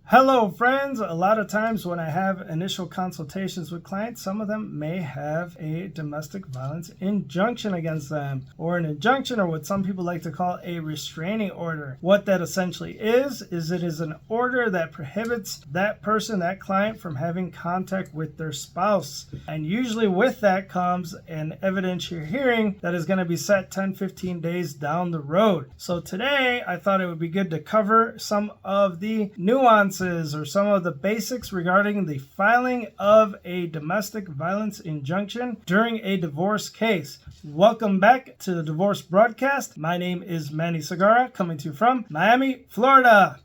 Hello friends, a lot of times when I have initial consultations with clients, some of them may have a domestic violence injunction against them, or an injunction, or what some people like to call a restraining order. What that essentially is it is an order that prohibits that person, that client, from having contact with their spouse. And usually with that comes an evidentiary hearing that is going to be set 10-15 days down the road. So today I thought it would be good to cover some of the nuances or some of the basics regarding the filing of a domestic violence injunction during a divorce case. Welcome back to the Divorce Broadcast. My name is Manny Segarra, coming to you from Miami, Florida.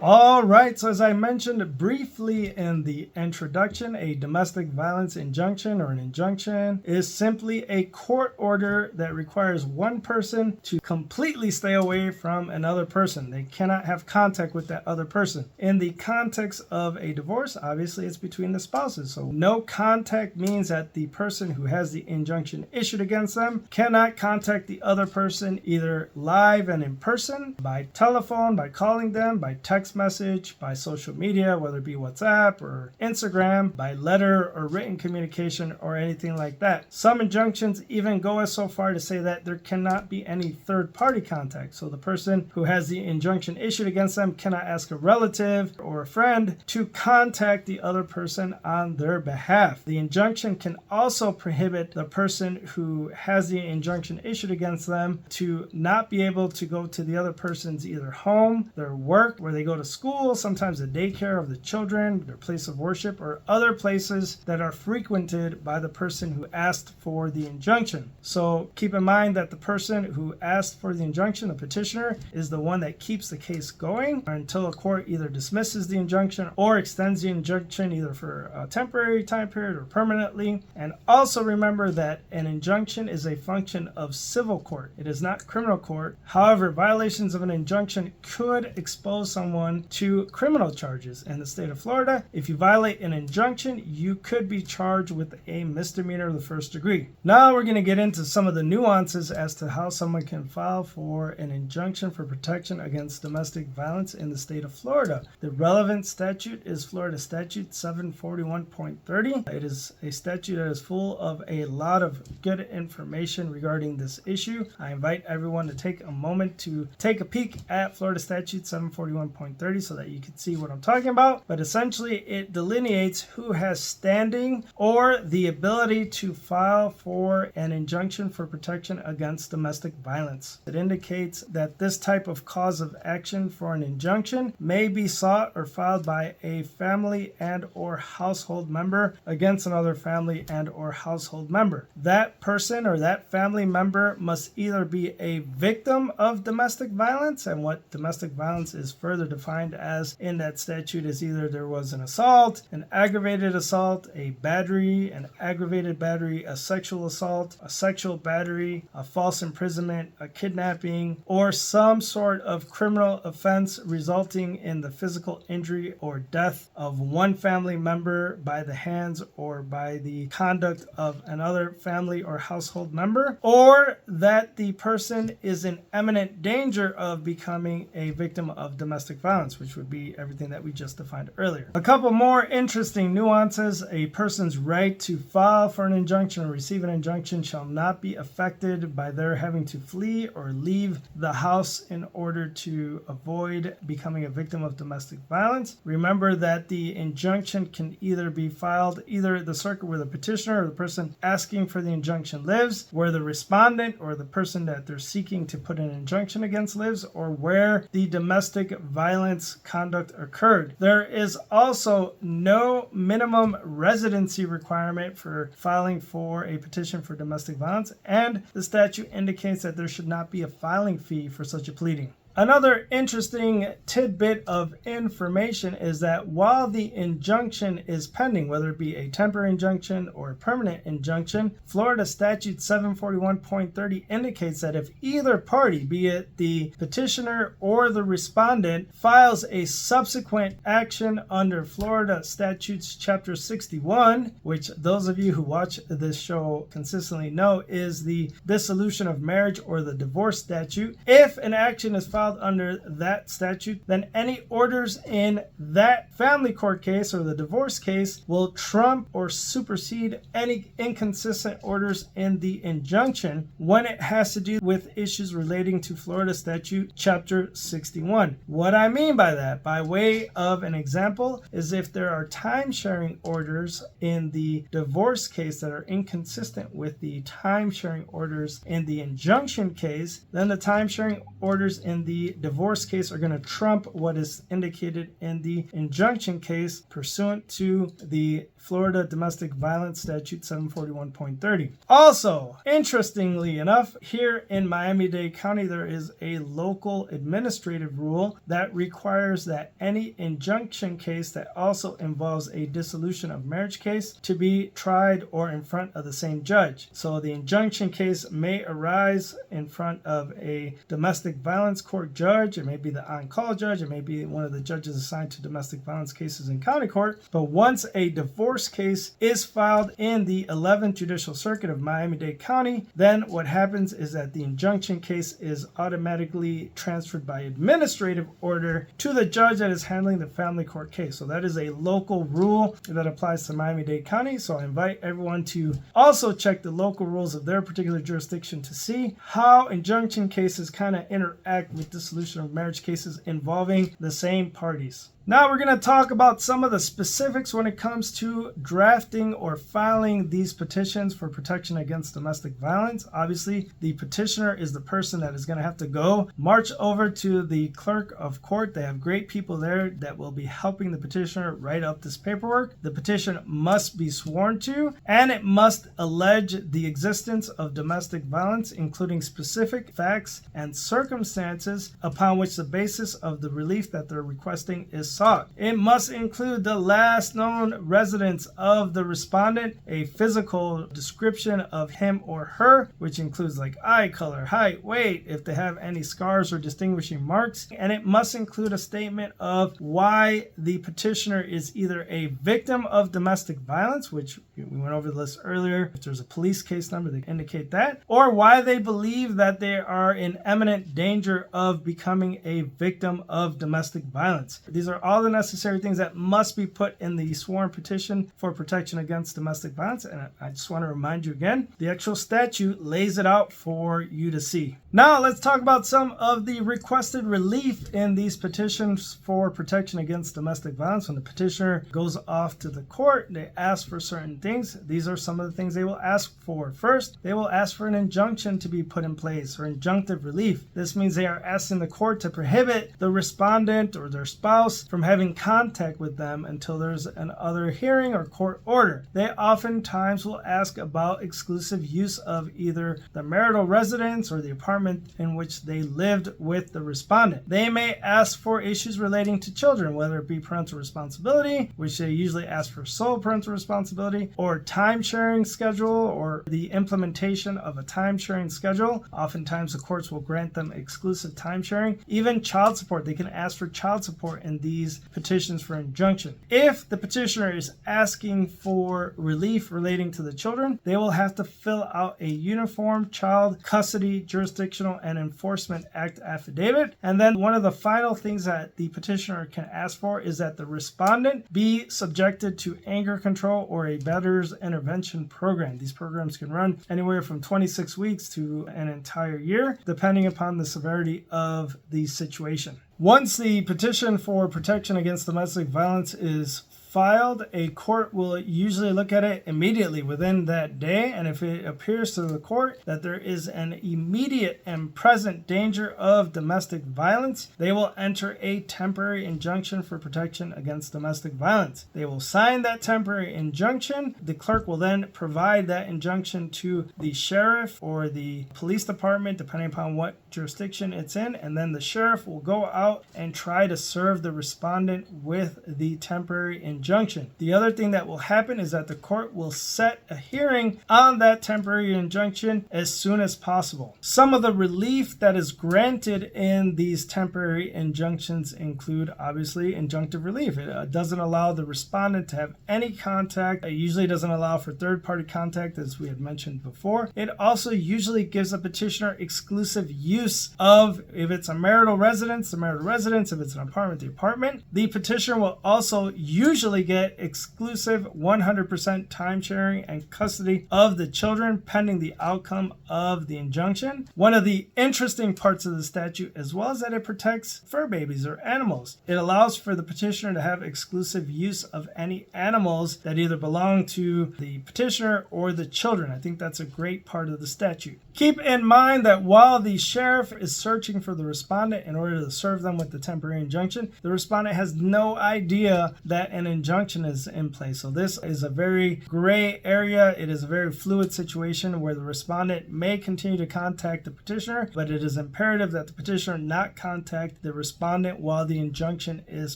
All right, so as I mentioned briefly in the introduction, a domestic violence injunction or an injunction is simply a court order that requires one person to completely stay away from another person. They cannot have contact with that other person. In the context of a divorce, obviously it's between the spouses. So no contact means that the person who has the injunction issued against them cannot contact the other person either live and in person, by telephone, by calling them, by text message, by social media, whether it be WhatsApp or Instagram, by letter or written communication or anything like that. Some injunctions even go as so far to say that there cannot be any third party contact. So the person who has the injunction issued against them cannot ask a relative or a friend to contact the other person on their behalf. The injunction can also prohibit the person who has the injunction issued against them to not be able to go to the other person's either home, their work, where they go to school, sometimes the daycare of the children, their place of worship, or other places that are frequented by the person who asked for the injunction. So keep in mind that the person who asked for the injunction, the petitioner, is the one that keeps the case going until a court either dismisses the injunction or extends the injunction either for a temporary time period or permanently. And also remember that an injunction is a function of civil court. It is not criminal court. However, violations of an injunction could expose someone to criminal charges. In the state of Florida, if you violate an injunction, you could be charged with a misdemeanor of the first degree. Now we're going to get into some of the nuances as to how someone can file for an injunction for protection against domestic violence in the state of Florida. The relevant statute is Florida Statute 741.30. It is a statute that is full of a lot of good information regarding this issue. I invite everyone to take a moment to take a peek at Florida Statute 741.30 so that you can see what I'm talking about. But essentially it delineates who has standing or the ability to file for an injunction for protection against domestic violence. It indicates that this type of cause of action for an injunction may be sought or filed by a family and or household member against another family and or household member. That person or that family member must either be a victim of domestic violence, and what domestic violence is further defined as in that statute is either there was an assault, an aggravated assault, a battery, an aggravated battery, a sexual assault, a sexual battery, a false imprisonment, a kidnapping, or some sort of criminal offense resulting in the physical injury or death of one family member by the hands or by the conduct of another family or household member, or that the person is in imminent danger of becoming a victim of domestic violence, which would be everything that we just defined earlier. A couple more interesting nuances. A person's right to file for an injunction or receive an injunction shall not be affected by their having to flee or leave the house in order to avoid becoming a victim of domestic violence. Remember that the injunction can either be filed either at the circuit where the petitioner or the person asking for the injunction lives, where the respondent or the person that they're seeking to put an injunction against lives, or where the domestic violence conduct occurred. There is also no minimum residency requirement for filing for a petition for domestic violence, and the statute indicates that there should not be a filing fee for such a pleading. Another interesting tidbit of information is that while the injunction is pending, whether it be a temporary injunction or a permanent injunction, Florida Statute 741.30 indicates that if either party, be it the petitioner or the respondent, files a subsequent action under Florida Statutes Chapter 61, which those of you who watch this show consistently know is the dissolution of marriage or the divorce statute, if an action is filed under that statute, then any orders in that family court case or the divorce case will trump or supersede any inconsistent orders in the injunction when it has to do with issues relating to Florida Statute Chapter 61. What I mean by that, by way of an example, is if there are time-sharing orders in the divorce case that are inconsistent with the time-sharing orders in the injunction case, then the time-sharing orders in the divorce case are going to trump what is indicated in the injunction case pursuant to the Florida Domestic Violence Statute 741.30. Also, interestingly enough, here in Miami-Dade County, there is a local administrative rule that requires that any injunction case that also involves a dissolution of marriage case to be tried or in front of the same judge. So the injunction case may arise in front of a domestic violence court judge. It may be the on-call judge. It may be one of the judges assigned to domestic violence cases in county court. But once a divorce case is filed in the 11th Judicial Circuit of Miami-Dade County, then what happens is that the injunction case is automatically transferred by administrative order to the judge that is handling the family court case. So that is a local rule that applies to Miami-Dade County. So I invite everyone to also check the local rules of their particular jurisdiction to see how injunction cases kind of interact with dissolution of marriage cases involving the same parties. Now we're going to talk about some of the specifics when it comes to drafting or filing these petitions for protection against domestic violence. Obviously, the petitioner is the person that is going to have to go march over to the clerk of court. They have great people there that will be helping the petitioner write up this paperwork. The petition must be sworn to, and it must allege the existence of domestic violence, including specific facts and circumstances upon which the basis of the relief that they're requesting is sought. It must include the last known residence of the respondent, a physical description of him or her, which includes like eye color, height, weight, if they have any scars or distinguishing marks, and it must include a statement of why the petitioner is either a victim of domestic violence, which we went over the list earlier. If there's a police case number, they indicate that, or why they believe that they are in imminent danger of becoming a victim of domestic violence. These are all the necessary things that must be put in the sworn petition for protection against domestic violence. And I just want to remind you again, the actual statute lays it out for you to see. Now let's talk about some of the requested relief in these petitions for protection against domestic violence. When the petitioner goes off to the court, they ask for certain things. These are some of the things they will ask for. First, they will ask for an injunction to be put in place, or injunctive relief. This means they are asking the court to prohibit the respondent or their spouse from having contact with them until there's another hearing or court order. They oftentimes will ask about exclusive use of either the marital residence or the apartment in which they lived with the respondent. They may ask for issues relating to children, whether it be parental responsibility, which they usually ask for sole parental responsibility, or time-sharing schedule, or the implementation of a time-sharing schedule. Oftentimes the courts will grant them exclusive time-sharing. Even child support, they can ask for child support in these petitions for injunction. If the petitioner is asking for relief relating to the children, they will have to fill out a Uniform Child Custody Jurisdictional and Enforcement Act affidavit. And then one of the final things that the petitioner can ask for is that the respondent be subjected to anger control or a betters intervention program. These programs can run anywhere from 26 weeks to an entire year, depending upon the severity of the situation. Once the petition for protection against domestic violence is filed, a court will usually look at it immediately within that day, and if it appears to the court that there is an immediate and present danger of domestic violence, they will enter a temporary injunction for protection against domestic violence. They will sign that temporary injunction. The clerk will then provide that injunction to the sheriff or the police department, depending upon what jurisdiction it's in, and then the sheriff will go out and try to serve the respondent with the temporary injunction. The other thing that will happen is that the court will set a hearing on that temporary injunction as soon as possible. Some of the relief that is granted in these temporary injunctions include, obviously, injunctive relief. It doesn't allow the respondent to have any contact. It usually doesn't allow for third-party contact, as we had mentioned before. It also usually gives a petitioner exclusive use of, if it's a marital residence, the marital residence, if it's an apartment, the apartment. The petitioner will also usually get exclusive 100% time sharing and custody of the children pending the outcome of the injunction. One of the interesting parts of the statute as well is that it protects fur babies or animals. It allows for the petitioner to have exclusive use of any animals that either belong to the petitioner or the children. I think that's a great part of the statute. Keep in mind that while the sheriff is searching for the respondent in order to serve them with the temporary injunction, the respondent has no idea that an injunction is in place. So this is a very gray area. It is a very fluid situation where the respondent may continue to contact the petitioner, but it is imperative that the petitioner not contact the respondent while the injunction is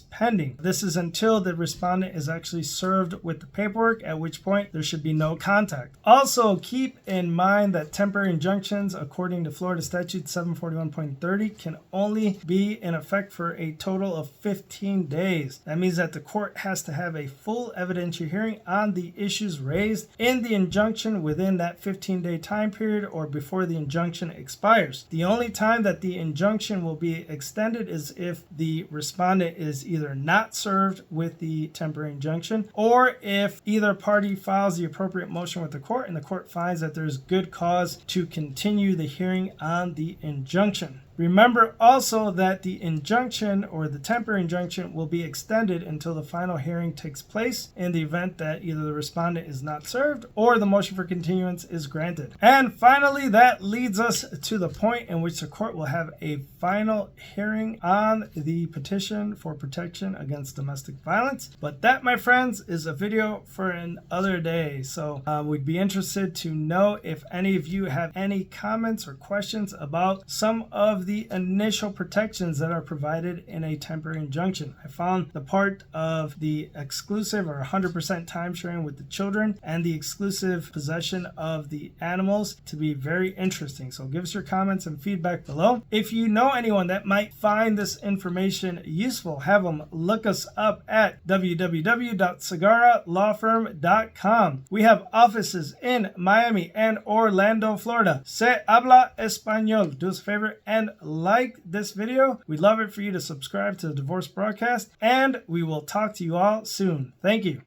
pending. This is until the respondent is actually served with the paperwork, at which point there should be no contact. Also, keep in mind that temporary injunctions, according to Florida Statute 741.30, can only be in effect for a total of 15 days. That means that the court has to have a full evidentiary hearing on the issues raised in the injunction within that 15-day time period or before the injunction expires. The only time that the injunction will be extended is if the respondent is either not served with the temporary injunction, or if either party files the appropriate motion with the court and the court finds that there's good cause to continue the hearing on the injunction. Remember also that the injunction or the temporary injunction will be extended until the final hearing takes place in the event that either the respondent is not served or the motion for continuance is granted. And finally, that leads us to the point in which the court will have a final hearing on the petition for protection against domestic violence. But that, my friends, is a video for another day. So we'd be interested to know if any of you have any comments or questions about some of the initial protections that are provided in a temporary injunction. I found the part of the exclusive or 100% time sharing with the children and the exclusive possession of the animals to be very interesting. So give us your comments and feedback below. If you know anyone that might find this information useful, have them look us up at www.segarralawfirm.com. We have offices in Miami and Orlando, Florida. Se habla español. Do us a favor and like this video. We'd love it for you to subscribe to the Divorce Broadcast, and we will talk to you all soon. Thank you.